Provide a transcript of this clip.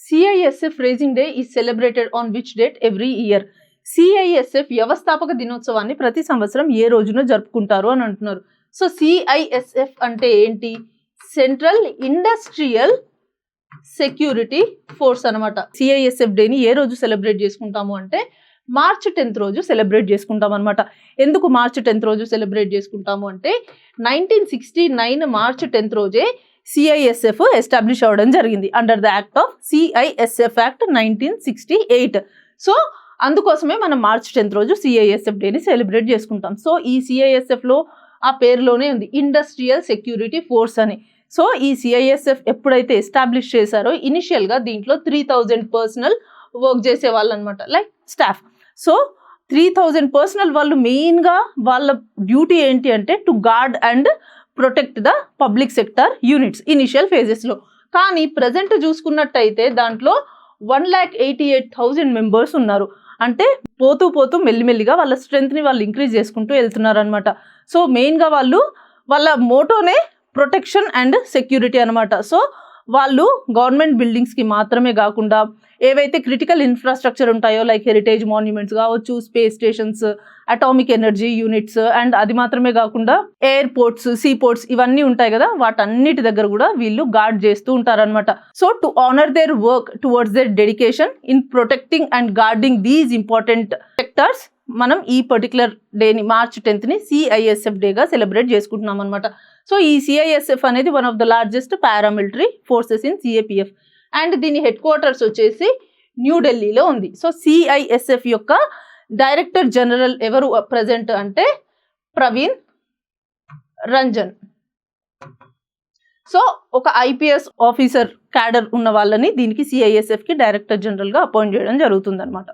CISF Raising Day is celebrated on which date every year? CISF వ్యవస్థాపక దినోత్సవాన్ని ప్రతి సంవత్సరం ఏ రోజున జరుపుకుంటారు అని అంటున్నారు. సో CISF అంటే ఏంటి? సెంట్రల్ ఇండస్ట్రియల్ సెక్యూరిటీ ఫోర్స్ అనమాట. CISF డేని ఏ రోజు సెలబ్రేట్ చేసుకుంటాము అంటే మార్చ్ 10th రోజు సెలబ్రేట్ చేసుకుంటాం అనమాట. ఎందుకు మార్చ్ 10th రోజు సెలబ్రేట్ చేసుకుంటాము అంటే 1969 మార్చ్ 10th రోజే CISF ఎస్టాబ్లిష్ అవ్వడం జరిగింది under the act of CISF act 1968. So అందుకోసమే మనం మార్చ్ 10th రోజు CISF డేని సెలబ్రేట్ చేసుకుంటాం. సో ఈ CISFలో ఆ పేరులోనే ఉంది ఇండస్ట్రియల్ సెక్యూరిటీ ఫోర్స్ అని. సో ఈ CISF ఎప్పుడైతే ఎస్టాబ్లిష్ చేశారో ఇనిషియల్గా దీంట్లో 3000 పర్సనల్ వర్క్ చేసే వాళ్ళు అనమాట, లైక్ స్టాఫ్. సో 3000 పర్సనల్ వాళ్ళు మెయిన్గా వాళ్ళ డ్యూటీ ఏంటి అంటే to guard and protect the public sector units initial ఫేజెస్లో. కానీ ప్రజెంట్ చూసుకున్నట్టయితే దాంట్లో 1,88,000 మెంబర్స్ ఉన్నారు. అంటే పోతూ పోతూ మెల్లిమెల్లిగా వాళ్ళ స్ట్రెంగ్త్ని వాళ్ళు ఇంక్రీజ్ చేసుకుంటూ వెళ్తున్నారు అనమాట. సో మెయిన్గా వాళ్ళ మోటోనే ప్రొటెక్షన్ అండ్ సెక్యూరిటీ అనమాట. సో వాళ్ళు గవర్నమెంట్ బిల్డింగ్స్కి మాత్రమే కాకుండా ఏవైతే క్రిటికల్ ఇన్ఫ్రాస్ట్రక్చర్ ఉంటాయో లైక్ హెరిటేజ్ మాన్యుమెంట్స్ కావచ్చు, space stations, atomic energy units, and అది మాత్రమే కాకుండా ఎయిర్పోర్ట్స్, సీపోర్ట్స్ ఇవన్నీ ఉంటాయి కదా, వాటన్నిటి దగ్గర కూడా వీళ్ళు గార్డ్ చేస్తూ ఉంటారనమాట. So to honour their work towards there dedication in protecting and guarding these important sectors మనం ఈ పర్టికులర్ డేని మార్చ్ 10th CISF డేగా సెలబ్రేట్ చేసుకుంటున్నాం అనమాట. సో ఈ CISF అనేది one of the largest paramilitary forces in CAPF and దీని head quarters వచ్చేసి న్యూఢిల్లీలో ఉంది. సో CISF యొక్క డైరెక్టర్ జనరల్ ఎవరు ప్రజెంట్ అంటే ప్రవీణ్ రంజన్. సో ఒక IPS ఆఫీసర్ క్యాడర్ ఉన్న వాళ్ళని దీనికి CISFకి డైరెక్టర్ జనరల్గా అపాయింట్ చేయడం జరుగుతుంది అనమాట.